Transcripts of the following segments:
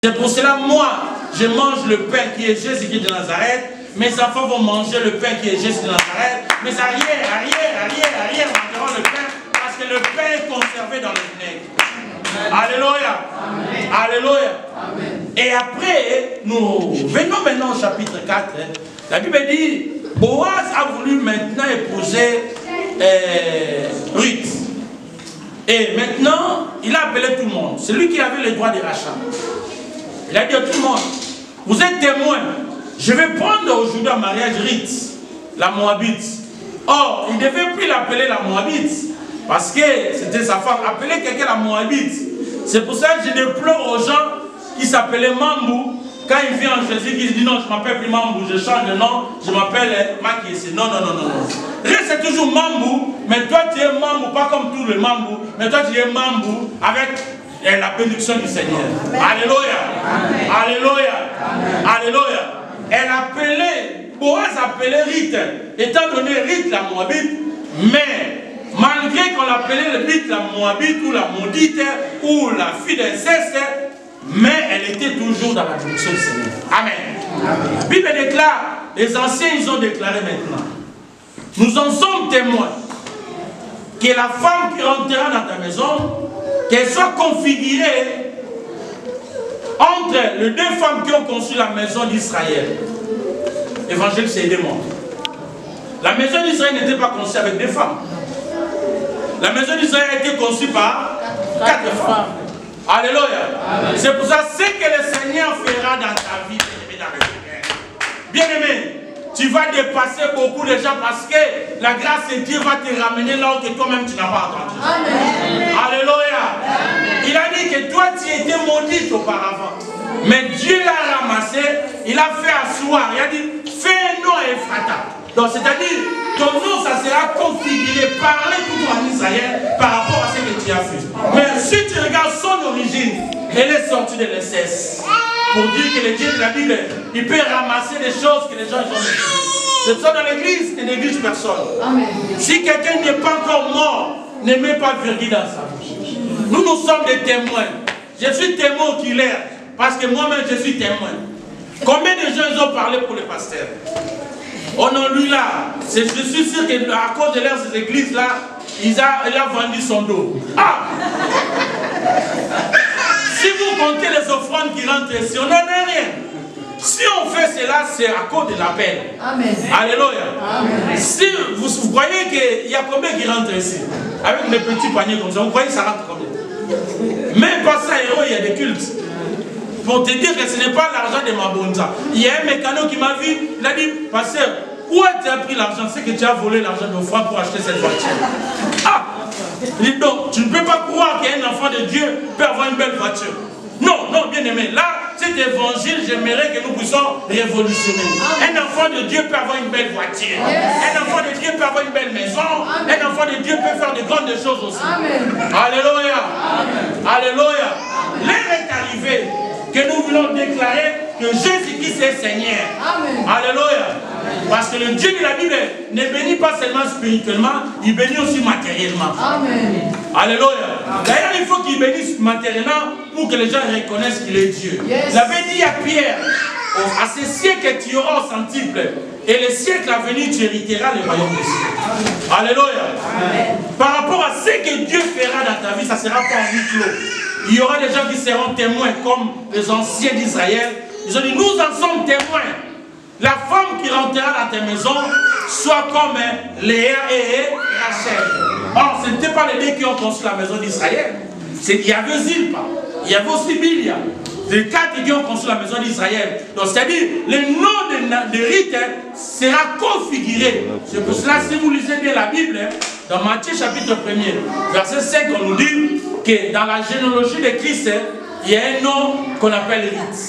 C'est pour cela, moi, je mange le pain qui est Jésus de Nazareth. Mes enfants vont manger le pain qui est Jésus de Nazareth. Mes arrière mangeront le pain parce que le pain est conservé dans le vinaigre. Alléluia. Amen. Alléluia. Amen. Et après, nous venons maintenant au chapitre 4. La Bible dit, Boaz a voulu maintenant épouser Ruth. Et maintenant, il a appelé tout le monde. C'est lui qui avait le droit de rachat. Il a dit à tout le monde, vous êtes témoins. Je vais prendre aujourd'hui en mariage Ruth, la Moabite. Or, il ne devait plus l'appeler la Moabite. Parce que c'était sa femme. Appeler quelqu'un la Moabite. C'est pour ça que je déplore aux gens qui s'appelaient Mambou. Quand il vient en Jésus, il dit non, je ne m'appelle plus Mambou, je change de nom, je m'appelle Makiesi. Non. C'est toujours Mambou, mais toi tu es Mambou, pas comme tous les Mambou, mais toi tu es Mambou avec la bénédiction du Seigneur. Alléluia. Alléluia. Alléluia. Elle appelait, Boaz appelait Ruth, étant donné Ruth la Moabite, mais malgré qu'on l'appelait Ruth la Moabite ou la maudite ou la fille d'inceste, mais elle était toujours dans la direction du Seigneur. Amen. La Bible déclare, les anciens ils ont déclaré maintenant, nous en sommes témoins, que la femme qui rentrera dans ta maison, qu'elle soit configurée entre les deux femmes qui ont conçu la maison d'Israël. Évangile, c'est des mondes. La maison d'Israël n'était pas conçue avec des femmes. La maison d'Israël a été conçue par 4 femmes. Alléluia. C'est pour ça ce que le Seigneur fera dans ta vie, bien-aimé. Tu vas dépasser beaucoup de gens parce que la grâce de Dieu va te ramener là où toi-même tu n'as pas entendu. Amen. Alléluia. Amen. Il a dit que toi tu étais maudite auparavant. Mais Dieu l'a ramassé, il a fait asseoir. Il a dit, fais un nom à Ephrata. Donc c'est-à-dire, ton nom ça sera configuré, parler tout en Israël par rapport à ce que tu as fait. Mais si tu regardes son origine, elle est sortie de l'ESS. Pour dire que le Dieu de la Bible, il peut ramasser des choses que les gens ont négligées. C'est ça dans l'église, il néglige personne. Amen. Si quelqu'un n'est pas encore mort, ne met pas virgule dans sa bouche. Nous sommes des témoins. Je suis témoin oculaire, parce que moi-même je suis témoin. Combien de gens ils ont parlé pour le pasteur? Oh non, lui là, je suis sûr qu'à cause de leur ces églises-là, il a vendu son dos. Ah! Si vous comptez les offrandes qui rentrent ici, on n'en a rien. Si on fait cela, c'est à cause de l'appel. Amen. Alléluia. Amen. Si vous croyez qu'il y a combien qui rentrent ici? Avec mes petits paniers comme ça, vous croyez que ça rentre combien? Même pas ça, héros, il y a des cultes. Pour te dire que ce n'est pas l'argent de ma bonza. Il y a un mécano qui m'a vu, il a dit, pasteur, où tu as pris l'argent? C'est que tu as volé l'argent d'offrande pour acheter cette voiture. Ah! Donc, tu ne peux pas croire qu'un enfant de Dieu peut avoir une belle voiture. Non, bien aimé. Là, cet évangile, j'aimerais que nous puissions révolutionner. Un enfant de Dieu peut avoir une belle voiture. Un enfant de Dieu peut avoir une belle maison. Un enfant de Dieu peut faire de grandes choses aussi. Amen. Alléluia. Amen. Alléluia. L'heure est arrivée que nous voulons déclarer que Jésus-Christ est Seigneur. Amen. Alléluia. Parce que le Dieu de la Bible ne bénit pas seulement spirituellement, il bénit aussi matériellement. Amen. Alléluia. D'ailleurs, il faut qu'il bénisse matériellement pour que les gens reconnaissent qu'il est Dieu. Yes. Il avait dit à Pierre, à ce siècle tu auras au centuple, et le siècle à venir tu hériteras le royaume des cieux. Alléluia. Amen. Par rapport à ce que Dieu fera dans ta vie, ça ne sera pas en huis clos. Il y aura des gens qui seront témoins comme les anciens d'Israël. Ils ont dit, nous en sommes témoins. La femme qui rentrera dans ta maison soit comme Léa et Rachel. Or, ce n'était pas les deux qui ont construit la maison d'Israël. Il y avait Zilpa, il y avait aussi Bilia. Les 4 qui ont construit la maison d'Israël. Donc, c'est-à-dire, le nom de Ruth sera configuré. C'est pour cela, si vous lisez bien la Bible, dans Matthieu chapitre 1er, verset 5, on nous dit que dans la généalogie de Christ, il y a un nom qu'on appelle Ruth.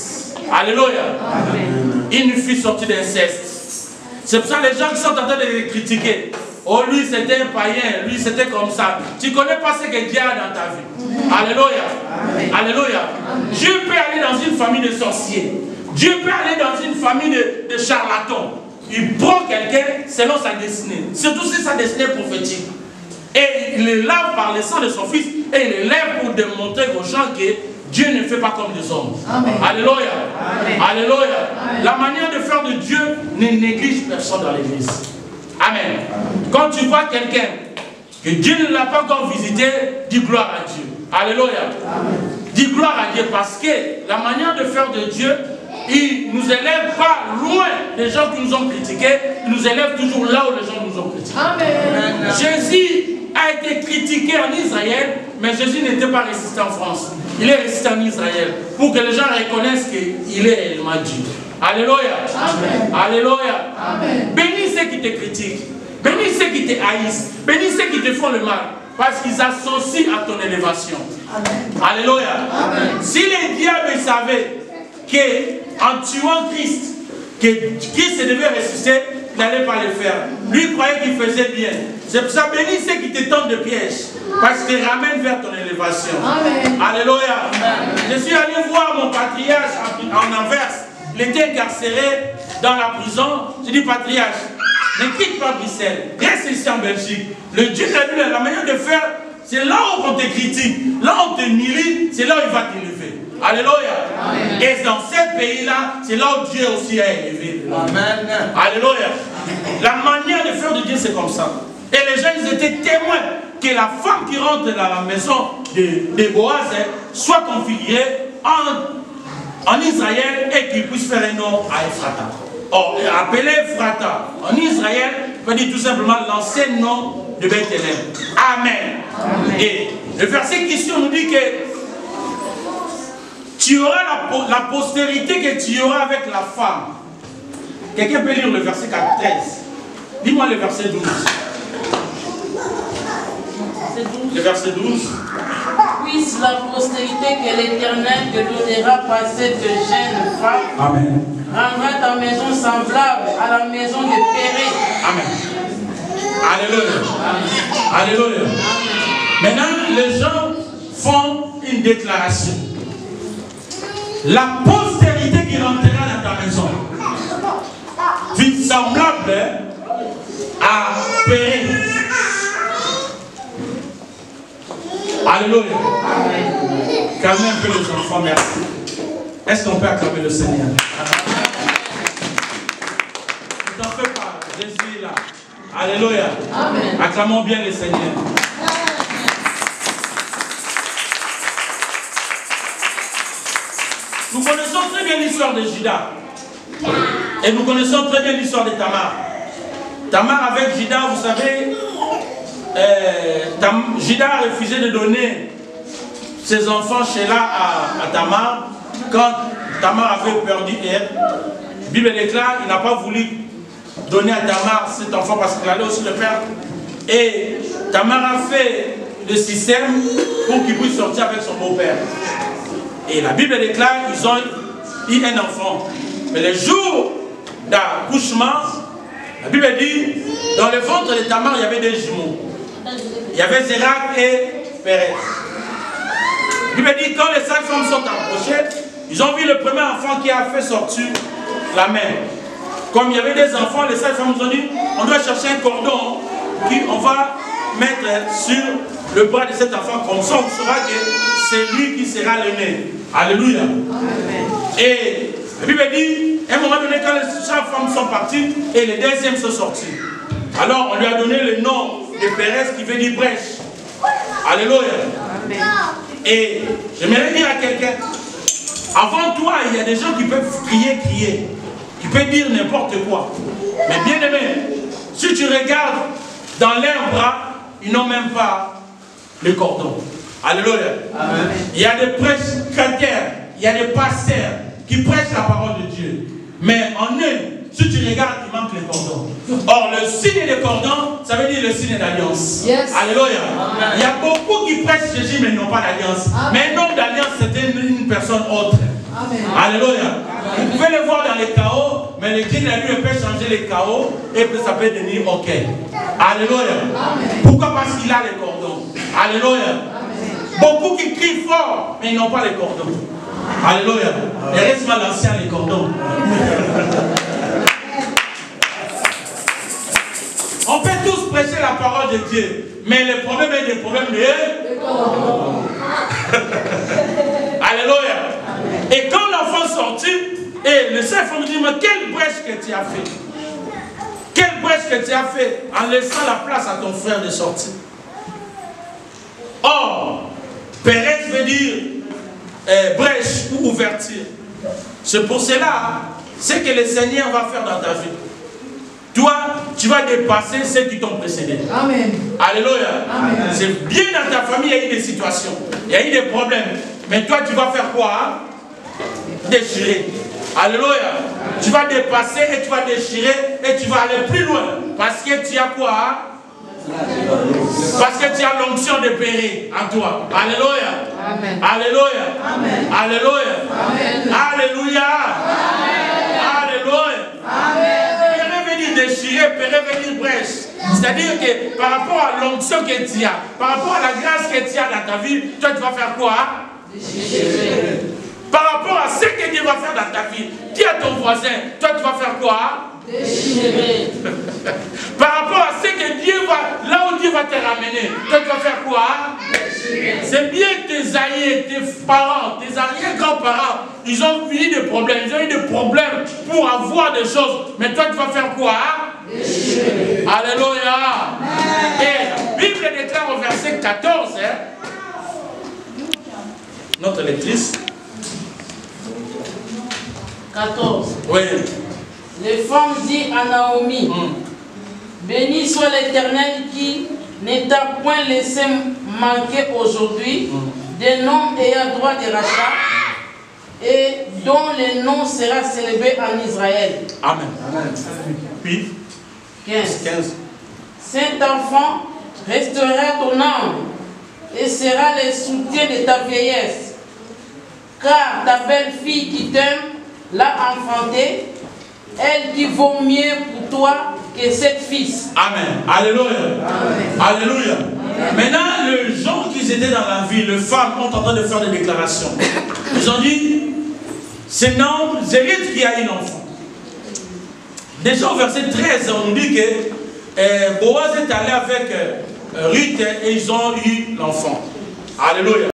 Alléluia. Amen. Une fille sortie d'inceste. C'est pour ça que les gens qui sont en train de les critiquer. Oh, lui c'était un païen, lui c'était comme ça. Tu ne connais pas ce que Dieu a dans ta vie. Alléluia. Amen. Alléluia. Amen. Dieu peut aller dans une famille de sorciers. Dieu peut aller dans une famille de charlatans. Il prend quelqu'un selon sa destinée. Surtout si sa destinée est prophétique. Et il le lave par le sang de son fils. Et il le lève pour démontrer aux gens que Dieu ne fait pas comme les hommes. Amen. Alléluia. Amen. Alléluia. Amen. La manière de faire de Dieu ne néglige personne dans l'église. Amen. Quand tu vois quelqu'un que Dieu ne l'a pas encore visité, dis gloire à Dieu. Alléluia. Dis gloire à Dieu parce que la manière de faire de Dieu, il ne nous élève pas loin des gens qui nous ont critiqués, il nous élève toujours là où les gens nous ont critiqués. Amen. Jésus a été critiqué en Israël, mais Jésus n'était pas resté en France. Il est resté en Israël pour que les gens reconnaissent qu'il est réellement Dieu. Alléluia. Amen. Alléluia. Amen. Bénis ceux qui te critiquent. Bénis ceux qui te haïssent. Bénis ceux qui te font le mal. Parce qu'ils associent à ton élévation. Amen. Alléluia. Amen. Si les diables savaient qu'en tuant Christ, que Christ devait ressusciter, il n'allait pas le faire. Lui il croyait qu'il faisait bien. C'est pour ça, bénis ceux qui te tendent de pièges. Parce qu'ils te ramènent vers ton élévation. Amen. Alléluia. Amen. Je suis allé voir mon patriarche en Anvers. Il était incarcéré dans la prison. Je dis, patriarche, ne quitte pas Bruxelles. Reste ici en Belgique. Le Dieu de la Bible, la manière de faire, c'est là où on te critique. Là où on te milite, c'est là où il va t'élever. Alléluia. Amen. Et dans ce pays-là, c'est là où Dieu aussi a élevé. Amen. Alléluia. La manière de faire de Dieu, c'est comme ça. Et les gens, ils étaient témoins que la femme qui rentre dans la maison de Boaz soit configurée en Israël et qu'il puisse faire un nom à Ephrata. Or, appelé Ephrata en Israël veut dire tout simplement l'ancien nom de Bethléem. Amen. Amen. Et le verset qui suit nous dit que tu auras la postérité que tu auras avec la femme. Quelqu'un peut lire le verset 13. Dis-moi le verset 12. Le verset 12. Puisse la postérité que l'Éternel te donnera par cette jeune femme. Amen. Rendra ta maison semblable à la maison de Pérez. Amen. Alléluia. Amen. Alléluia. Amen. Maintenant, les gens font une déclaration. La postérité qui rentrera dans ta maison, vie semblable à Pérez. Alléluia. Calmez un peu les enfants, merci. Est-ce qu'on peut acclamer le Seigneur? Ne t'en fais pas, Jésus est là. Alléluia. Amen. Acclamons bien le Seigneur. Nous connaissons très bien l'histoire de Judas. Et nous connaissons très bien l'histoire de Tamar. Tamar avec Judas, vous savez, Judas a refusé de donner ses enfants Sheila à Tamar quand Tamar avait perdu Ève. La Bible déclare qu'il n'a pas voulu donner à Tamar cet enfant parce qu'il allait aussi le perdre. Et Tamar a fait le système pour qu'il puisse sortir avec son beau-père. Et la Bible déclare qu'ils ont eu un enfant. Mais le jour d'accouchement, la Bible dit, dans le ventre de Tamar, il y avait des jumeaux. Il y avait Zérak et Pérez. La Bible dit, quand les 5 femmes sont approchées, ils ont vu le premier enfant qui a fait sortir la mère. Comme il y avait des enfants, les 5 femmes nous ont dit, on doit chercher un cordon qu'on va mettre sur le bras de cet enfant. Comme ça, on saura que c'est lui qui sera l'aîné. Alléluia. Et la Bible dit, à un moment donné, quand les 5 femmes sont parties, et les deuxièmes sont sortis. Alors, on lui a donné le nom de Pérez qui veut dire brèche. Alléluia. Amen. Et j'aimerais dire à quelqu'un, avant toi, il y a des gens qui peuvent crier, qui peuvent dire n'importe quoi. Mais bien aimé, si tu regardes dans leurs bras, ils n'ont même pas le cordon. Alléluia. Amen. Il y a des prêches-chrétiens, il y a des pasteurs qui prêchent la parole de Dieu. Mais en eux, si tu regardes, il manque les cordons. Or, le signe des cordons, ça veut dire le signe d'alliance. Yes. Alléluia. Amen. Il y a beaucoup qui prêchent Jésus, mais ils n'ont pas d'alliance. Mais un homme d'alliance, c'était une personne autre. Amen. Alléluia. Amen. Vous pouvez le voir dans les chaos, mais le Dieu de la Bible peut changer les chaos et ça peut devenir OK. Alléluia. Amen. Pourquoi? Parce qu'il a les cordons. Alléluia. Amen. Beaucoup qui crient fort, mais ils n'ont pas les cordons. Alléluia. Il reste mal l'ancien les cordons. On peut tous prêcher la parole de Dieu, mais le problème est des problèmes de cordons. Alléluia. Et quand l'enfant sortit, et le Seigneur me dit, mais quelle brèche que tu as fait? Quelle brèche que tu as fait en laissant la place à ton frère de sortir? Or, Pérez veut dire brèche ou ouverture. C'est pour cela, ce que le Seigneur va faire dans ta vie. Toi, tu vas dépasser ceux qui t'ont précédé. Amen. Alléluia. C'est bien dans ta famille, il y a eu des situations, il y a eu des problèmes. Mais toi, tu vas faire quoi? Déchirer. Alléluia. Tu vas dépasser et tu vas déchirer et tu vas aller plus loin. Parce que tu as quoi? Parce que tu as l'onction de Pérez en toi. Alléluia. Amen. Alléluia. Amen. Alléluia. Amen. Alléluia. Alléluia. Pérez veut dire déchirer, Pérez veut dire brèche. C'est-à-dire que par rapport à l'onction que tu as, par rapport à la grâce que tu as dans ta vie, toi tu vas faire quoi? Déchirer. Par rapport à ce que Dieu va faire dans ta vie, dis à ton voisin, toi tu vas faire quoi? Déchirer. Par rapport à ce que Dieu va, là où Dieu va te ramener, toi tu vas faire quoi? Déchirer. C'est bien que tes aïeux, tes parents, tes arrière-grands-parents, ils ont eu des problèmes, ils ont eu des problèmes pour avoir des choses, mais toi tu vas faire quoi? Déchirer. Alléluia. Et la Bible déclare au verset 14, notre lectrice. 14. Oui. Les femmes dit à Naomi, béni soit l'Éternel qui ne t'a point laissé manquer aujourd'hui des noms ayant droit de rachat et dont le nom sera célébré en Israël. Amen. Amen. Puis 15. Cet enfant restera ton âme et sera le soutien de ta vieillesse, car ta belle-fille qui t'aime l'a enfanté, elle qui vaut mieux pour toi que 7 fils. Amen. Alléluia. Amen. Alléluia. Amen. Maintenant, les gens qui étaient dans la ville, les femmes, sont en train de faire des déclarations. Ils ont dit, c'est non, Zérith qui a eu l'enfant. Déjà au verset 13, on dit que Boaz est allé avec Ruth et ils ont eu l'enfant. Alléluia.